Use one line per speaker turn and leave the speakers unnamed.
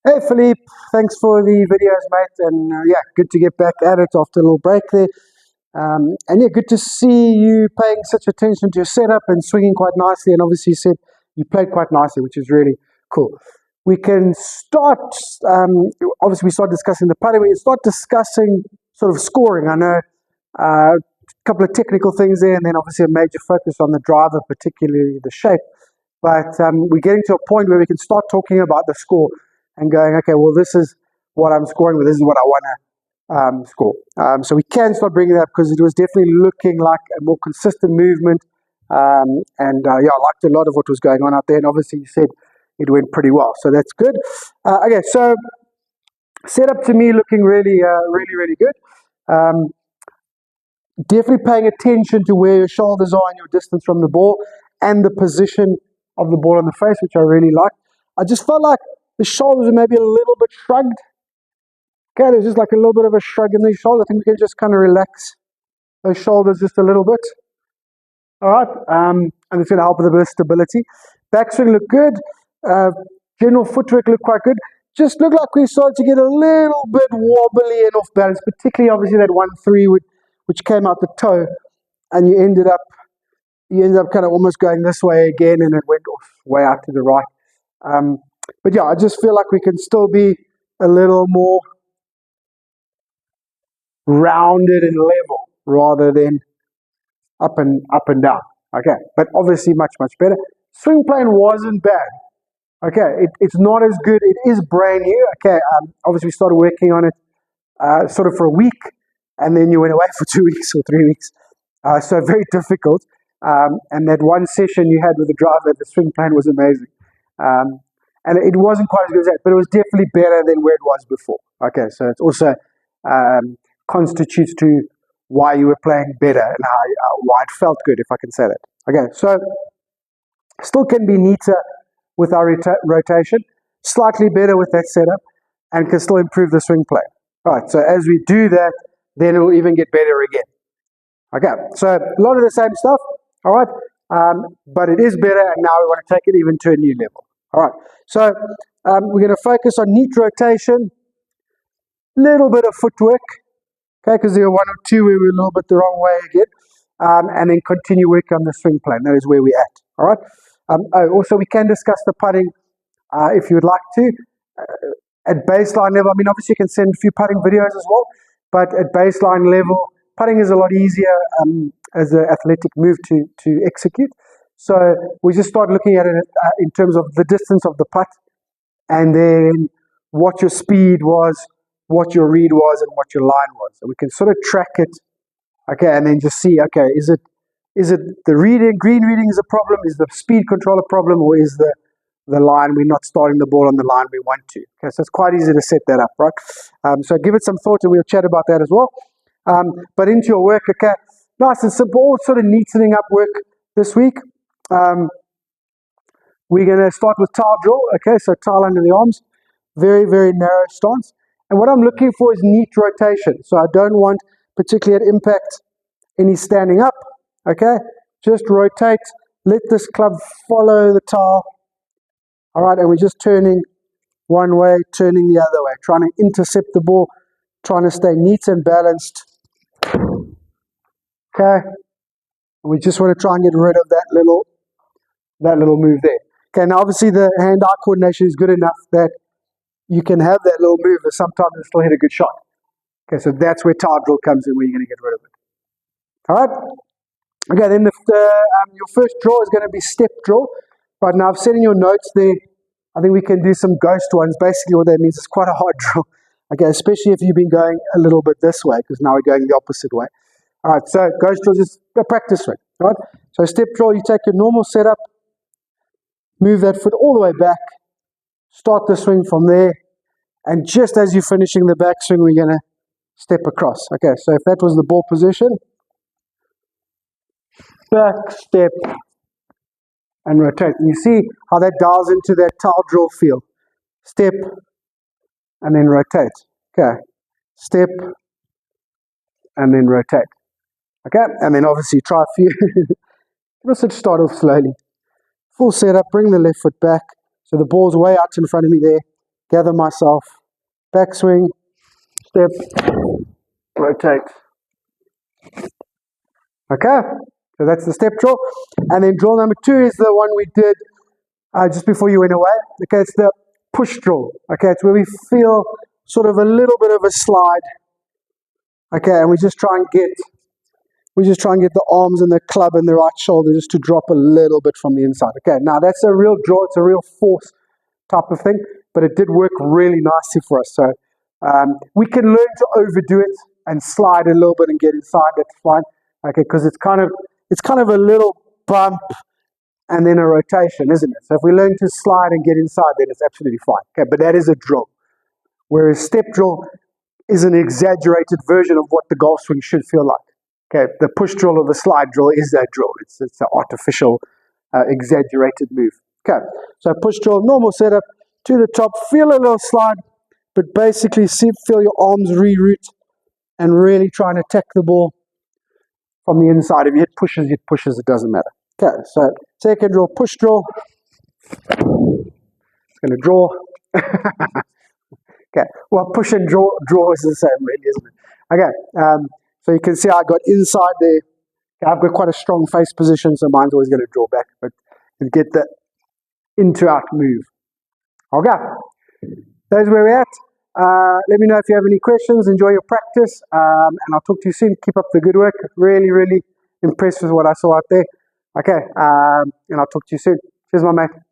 Hey Philippe, thanks for the videos, mate. And yeah, good to get back at it after a little break there. And yeah, good to see you paying such attention to your setup and swinging quite nicely. And obviously, you said you played quite nicely, which is really cool. We can start. Obviously, we start discussing the putting. We can start discussing sort of scoring. I know a couple of technical things there, and then obviously a major focus on the driver, particularly the shape. But we're getting to a point where we can start talking about the score and going, okay, well, this is what I'm scoring, but this is what I want to score. So we can start bringing that up because it was definitely looking like a more consistent movement. Yeah, I liked a lot of what was going on out there. And obviously, you said it went pretty well. So that's good. Okay, so setup to me looking really, really good. Definitely paying attention to where your shoulders are and your distance from the ball and the position of the ball on the face, which I really liked. I just felt like the shoulders were maybe a little bit shrugged. Okay, there's just like a little bit of a shrug in the shoulder. I think we can just kind of relax those shoulders just a little bit. All right, and it's going to help with a bit of stability. Backswing looked good. General footwork looked quite good. Just looked like we started to get a little bit wobbly and off balance, particularly obviously that 1-3 which came out the toe, and you ended up kind of almost going this way again, and it went off way out to the right. But yeah, I just feel like we can still be a little more rounded and level rather than up and down. Okay, but obviously much better. Swing plane wasn't bad. Okay, it's not as good. It is brand new. Okay, obviously we started working on it sort of for a week, and then you went away for 2 weeks or 3 weeks. So very difficult. And that one session you had with the driver, the swing plane was amazing. And it wasn't quite as good as that, but it was definitely better than where it was before. Okay, so it also constitutes to why you were playing better and why it felt good, if I can say that. Okay, so still can be neater with our rotation, slightly better with that setup, and can still improve the swing plane. All right, so as we do that, then it will even get better again. Okay, so a lot of the same stuff, all right, but it is better, and now we want to take it even to a new level. All right, so we're going to focus on neat rotation, little bit of footwork, okay, because there are 1 or 2 where we're a little bit the wrong way again, and then continue working on the swing plane. That is where we're at, all right. Also, we can discuss the putting if you would like to. At baseline level, I mean, obviously you can send a few putting videos as well, but at baseline level, putting is a lot easier as an athletic move to execute. So we just start looking at it in terms of the distance of the putt, and then what your speed was, what your read was, and what your line was. So we can sort of track it, okay, and then just see, okay, is it the green reading is a problem, is the speed control a problem, or is the line, we're not starting the ball on the line we want to. Okay, so it's quite easy to set that up, right? So give it some thought, and we'll chat about that as well. But into your work, okay, nice and simple, all sort of neatening up work this week. We're going to start with tile draw, okay, so tile under the arms, very narrow stance. And what I'm looking for is neat rotation. So I don't want, particularly at impact, any standing up, okay? Just rotate, let this club follow the tile, all right, and we're just turning one way, turning the other way, trying to intercept the ball, trying to stay neat and balanced. Okay, we just want to try and get rid of that little move there. Okay, now obviously the hand-eye coordination is good enough that you can have that little move, but sometimes you still hit a good shot. Okay, so that's where tile drill comes in, where you're going to get rid of it. All right. Okay, then your first draw is going to be step draw. Right now, I've said in your notes there, I think we can do some ghost ones. Basically, what that means is quite a hard draw. Okay, especially if you've been going a little bit this way, because now we're going the opposite way. All right, so ghost draw is just a practice run. Right? So step draw, you take your normal setup, move that foot all the way back, start the swing from there, and just as you're finishing the backswing, we're going to step across. Okay, so if that was the ball position, back, step, and rotate. And you see how that dials into that tile draw feel. Step, and then rotate. Okay, step, and then rotate. Okay, and then obviously try a few. Just start off slowly. Full setup, bring the left foot back. So the ball's way out in front of me there. gather myself, backswing, step, rotate. Okay, so that's the step drill. And then drill number 2 is the one we did just before you went away. Okay, it's the push drill. Okay, it's where we feel sort of a little bit of a slide. Okay, and we just try and get the arms and the club and the right shoulder just to drop a little bit from the inside. Okay, now that's a real draw. It's a real force type of thing, but it did work really nicely for us. So we can learn to overdo it and slide a little bit and get inside. That's fine. Okay, because it's kind of a little bump and then a rotation, isn't it? So if we learn to slide and get inside, then it's absolutely fine. Okay, but that is a drill. Whereas step drill is an exaggerated version of what the golf swing should feel like. Okay, the push drill or the slide drill is that drill. It's an artificial, exaggerated move. Okay, so push drill, normal setup, to the top, feel a little slide, but basically feel your arms reroute and really try and attack the ball from the inside. If you hit pushes, it doesn't matter. Okay, so second drill, push drill. It's going to draw. Okay, well, push and draw is the same, really, isn't it? Okay, so you can see I got inside there. Okay, I've got quite a strong face position, so mine's always going to draw back, but you get the into-out move. Okay, that's where we're at. Let me know if you have any questions. Enjoy your practice, and I'll talk to you soon. Keep up the good work. Really, really impressed with what I saw out there. Okay, and I'll talk to you soon. Cheers, my mate.